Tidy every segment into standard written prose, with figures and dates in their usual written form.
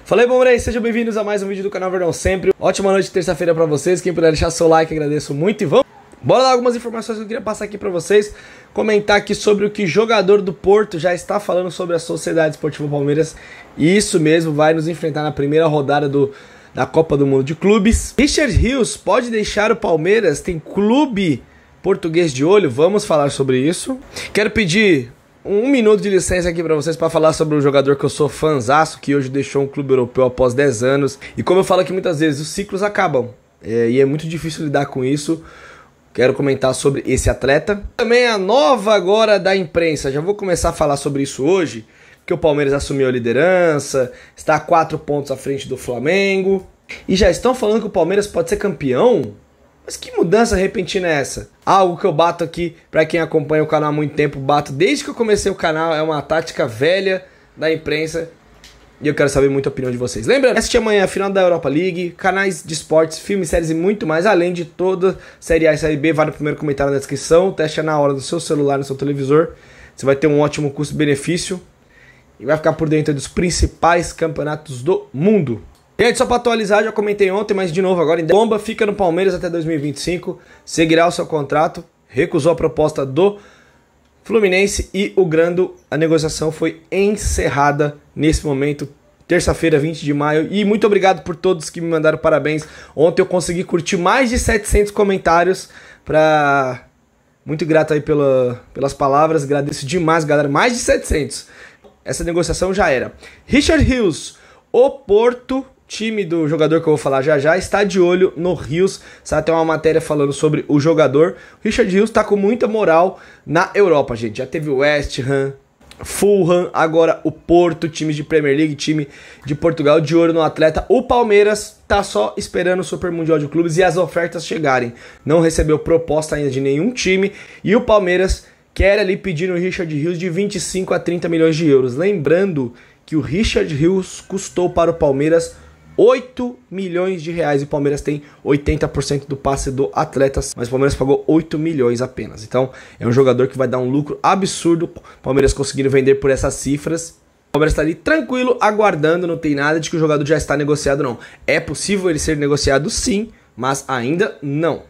Fala aí, Palmeiras, sejam bem-vindos a mais um vídeo do canal Verdão Sempre. Ótima noite de terça-feira pra vocês. Quem puder deixar seu like, agradeço muito. E vamos, bora lá, algumas informações que eu queria passar aqui pra vocês. Comentar aqui sobre o que jogador do Porto já está falando sobre a Sociedade Esportiva Palmeiras. E isso mesmo, vai nos enfrentar na primeira rodada da Copa do Mundo de Clubes. Richard Rios pode deixar o Palmeiras? Tem clube português de olho? Vamos falar sobre isso. Quero pedir um minuto de licença aqui pra vocês para falar sobre um jogador que eu sou fãzaço, que hoje deixou um clube europeu após 10 anos. E como eu falo aqui muitas vezes, os ciclos acabam. E é muito difícil lidar com isso. Quero comentar sobre esse atleta. Também a nova agora da imprensa. Já vou começar a falar sobre isso hoje, que o Palmeiras assumiu a liderança, está a 4 pontos à frente do Flamengo. E já estão falando que o Palmeiras pode ser campeão? Mas que mudança repentina é essa? Algo que eu bato aqui, pra quem acompanha o canal há muito tempo, bato desde que eu comecei o canal, é uma tática velha da imprensa. E eu quero saber muito a opinião de vocês. Lembrando, assistir amanhã a final da Europa League, canais de esportes, filmes, séries e muito mais, além de toda Série A e Série B, vai no primeiro comentário na descrição, teste na hora do seu celular, no seu televisor. Você vai ter um ótimo custo-benefício e vai ficar por dentro dos principais campeonatos do mundo. Gente, só para atualizar, já comentei ontem, mas de novo agora, Bomba fica no Palmeiras até 2025, seguirá o seu contrato, recusou a proposta do Fluminense e o Grando, a negociação foi encerrada nesse momento, terça-feira, 20 de maio, e muito obrigado por todos que me mandaram parabéns. Ontem eu consegui curtir mais de 700 comentários, muito grato aí pelas palavras, agradeço demais, galera, mais de 700. Essa negociação já era. Richard Rios, o Porto, time do jogador que eu vou falar já, está de olho no Rios. Sabe, tem uma matéria falando sobre o jogador. O Richard Rios está com muita moral na Europa, gente. Já teve o West Ham, Fulham, agora o Porto, time de Premier League, time de Portugal, de olho no atleta. O Palmeiras tá só esperando o Super Mundial de Clubes e as ofertas chegarem. Não recebeu proposta ainda de nenhum time e o Palmeiras quer ali pedir no Richard Rios de 25 a 30 milhões de euros. Lembrando que o Richard Rios custou para o Palmeiras 8 milhões de reais e o Palmeiras tem 80% do passe do atleta, mas o Palmeiras pagou 8 milhões apenas. Então é um jogador que vai dar um lucro absurdo, o Palmeiras conseguindo vender por essas cifras. O Palmeiras está ali tranquilo, aguardando, não tem nada de que o jogador já está negociado não. É possível ele ser negociado sim, mas ainda não.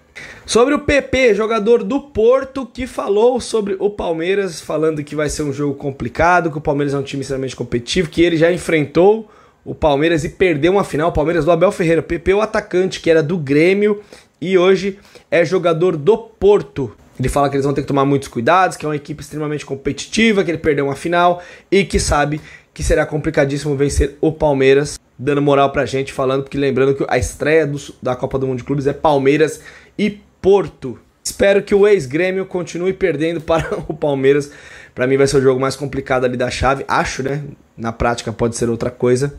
Sobre o PP, jogador do Porto, que falou sobre o Palmeiras, falando que vai ser um jogo complicado, que o Palmeiras é um time extremamente competitivo, que ele já enfrentou o Palmeiras e perdeu uma final. O Palmeiras do Abel Ferreira, PP, o atacante que era do Grêmio e hoje é jogador do Porto. Ele fala que eles vão ter que tomar muitos cuidados, que é uma equipe extremamente competitiva, que ele perdeu uma final e que sabe que será complicadíssimo vencer o Palmeiras, dando moral pra gente, falando, porque lembrando que a estreia da Copa do Mundo de Clubes é Palmeiras e Porto. Espero que o ex-Grêmio continue perdendo para o Palmeiras. Pra mim vai ser o jogo mais complicado ali da chave, acho, né? Na prática pode ser outra coisa.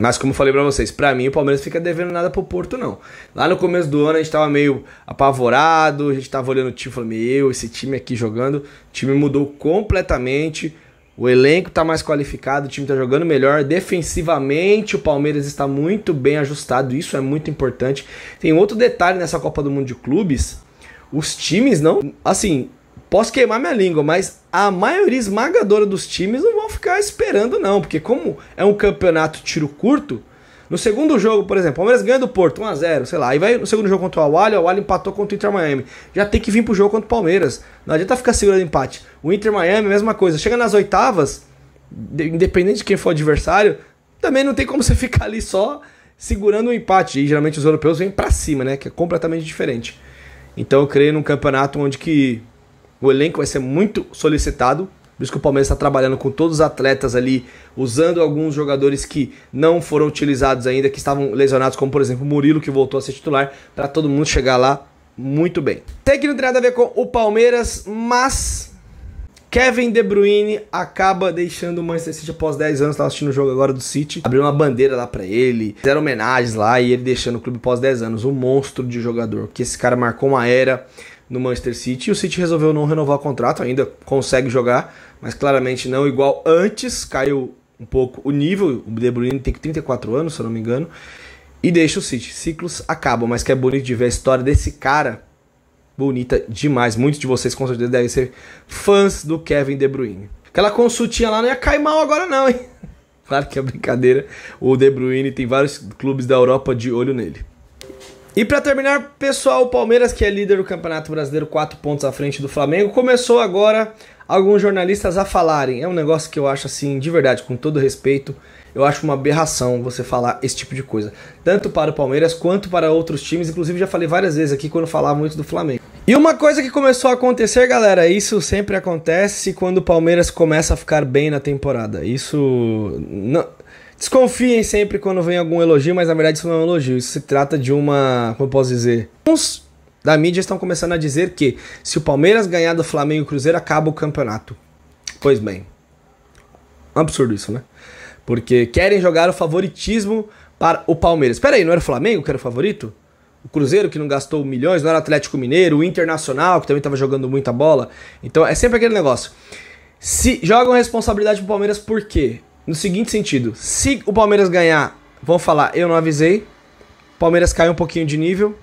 Mas como eu falei pra vocês, pra mim o Palmeiras fica devendo nada pro Porto não. Lá no começo do ano a gente tava meio apavorado, a gente tava olhando o time e falando, esse time aqui jogando, o time mudou completamente, o elenco tá mais qualificado, o time tá jogando melhor, defensivamente o Palmeiras está muito bem ajustado, isso é muito importante. Tem outro detalhe nessa Copa do Mundo de Clubes, os times não, assim, posso queimar minha língua, mas a maioria esmagadora dos times não vão ficar esperando não, porque como é um campeonato tiro curto, no segundo jogo, por exemplo, o Palmeiras ganha do Porto 1 a 0, sei lá, aí vai no segundo jogo contra o Al-Ahly empatou contra o Inter Miami, já tem que vir pro jogo contra o Palmeiras, não adianta ficar segurando empate. O Inter Miami, mesma coisa, chega nas oitavas, independente de quem for o adversário, também não tem como você ficar ali só segurando o empate, e geralmente os europeus vêm pra cima, né, que é completamente diferente. Então eu creio num campeonato onde que o elenco vai ser muito solicitado, por isso que o Palmeiras está trabalhando com todos os atletas ali, usando alguns jogadores que não foram utilizados ainda, que estavam lesionados, como por exemplo o Murilo, que voltou a ser titular, para todo mundo chegar lá muito bem. Sei que não tem nada a ver com o Palmeiras, mas Kevin De Bruyne acaba deixando o Manchester City após 10 anos, estava assistindo o jogo agora do City, abriu uma bandeira lá para ele, fizeram homenagens lá e ele deixando o clube após 10 anos, um monstro de jogador, que esse cara marcou uma era no Manchester City, e o City resolveu não renovar o contrato, ainda consegue jogar, mas claramente não igual antes, caiu um pouco o nível, o De Bruyne tem 34 anos, se eu não me engano, e deixa o City, ciclos acabam, mas que é bonito de ver a história desse cara, bonita demais, muitos de vocês com certeza devem ser fãs do Kevin De Bruyne. Aquela consultinha lá não ia cair mal agora não, hein? Claro que é brincadeira. O De Bruyne tem vários clubes da Europa de olho nele. E pra terminar, pessoal, o Palmeiras, que é líder do Campeonato Brasileiro, 4 pontos à frente do Flamengo, começou agora alguns jornalistas a falarem. É um negócio que eu acho assim, de verdade, com todo respeito, eu acho uma aberração você falar esse tipo de coisa. Tanto para o Palmeiras quanto para outros times, inclusive já falei várias vezes aqui quando falava muito do Flamengo. E uma coisa que começou a acontecer, galera, isso sempre acontece quando o Palmeiras começa a ficar bem na temporada. Isso... não... Desconfiem sempre quando vem algum elogio, mas na verdade isso não é um elogio. Isso se trata de uma... como eu posso dizer? Uns da mídia estão começando a dizer que se o Palmeiras ganhar do Flamengo e Cruzeiro, acaba o campeonato. Pois bem, absurdo isso, né? Porque querem jogar o favoritismo para o Palmeiras. Espera aí, não era o Flamengo que era o favorito? O Cruzeiro que não gastou milhões, não era o Atlético Mineiro, o Internacional que também estava jogando muita bola. Então é sempre aquele negócio. Se jogam responsabilidade pro Palmeiras por quê? No seguinte sentido, se o Palmeiras ganhar, vão falar, eu não avisei, o Palmeiras cai um pouquinho de nível,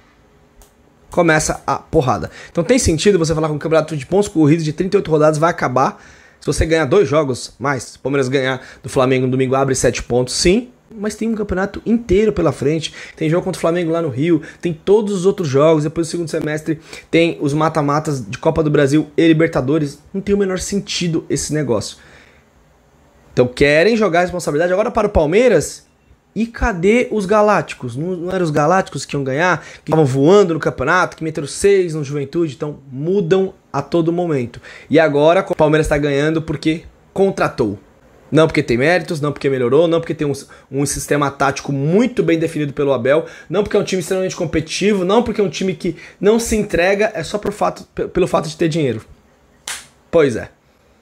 começa a porrada. Então tem sentido você falar que o campeonato de pontos corridos de 38 rodadas vai acabar se você ganhar 2 jogos mais. Se o Palmeiras ganhar do Flamengo no domingo, abre 7 pontos, sim, mas tem um campeonato inteiro pela frente. Tem jogo contra o Flamengo lá no Rio, tem todos os outros jogos, depois do segundo semestre tem os mata-matas de Copa do Brasil e Libertadores. Não tem o menor sentido esse negócio. Então querem jogar a responsabilidade agora para o Palmeiras. E cadê os Galácticos? Não eram os Galácticos que iam ganhar? Que estavam voando no campeonato, que meteram 6 no Juventude? Então mudam a todo momento. E agora o Palmeiras está ganhando porque contratou. Não porque tem méritos, não porque melhorou, não porque tem um sistema tático muito bem definido pelo Abel, não porque é um time extremamente competitivo, não porque é um time que não se entrega, é só pelo fato de ter dinheiro. Pois é.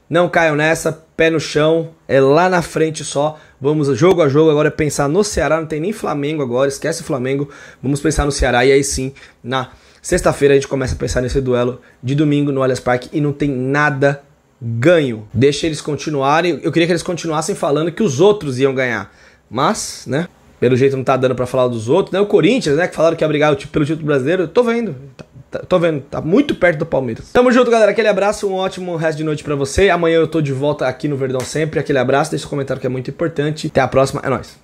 Não caiam nessa, pé no chão, é lá na frente só, vamos jogo a jogo, agora é pensar no Ceará, não tem nem Flamengo agora, esquece o Flamengo, vamos pensar no Ceará e aí sim, na sexta-feira a gente começa a pensar nesse duelo de domingo no Allianz Parque e não tem nada ganho. Deixa eles continuarem, eu queria que eles continuassem falando que os outros iam ganhar, mas, né, pelo jeito não tá dando pra falar dos outros, né, o Corinthians, né, que falaram que ia brigar pelo título brasileiro, eu tô vendo, tá muito perto do Palmeiras. Tamo junto, galera. Aquele abraço, um ótimo resto de noite pra você. Amanhã eu tô de volta aqui no Verdão Sempre. Aquele abraço, deixa um comentário que é muito importante. Até a próxima, é nóis.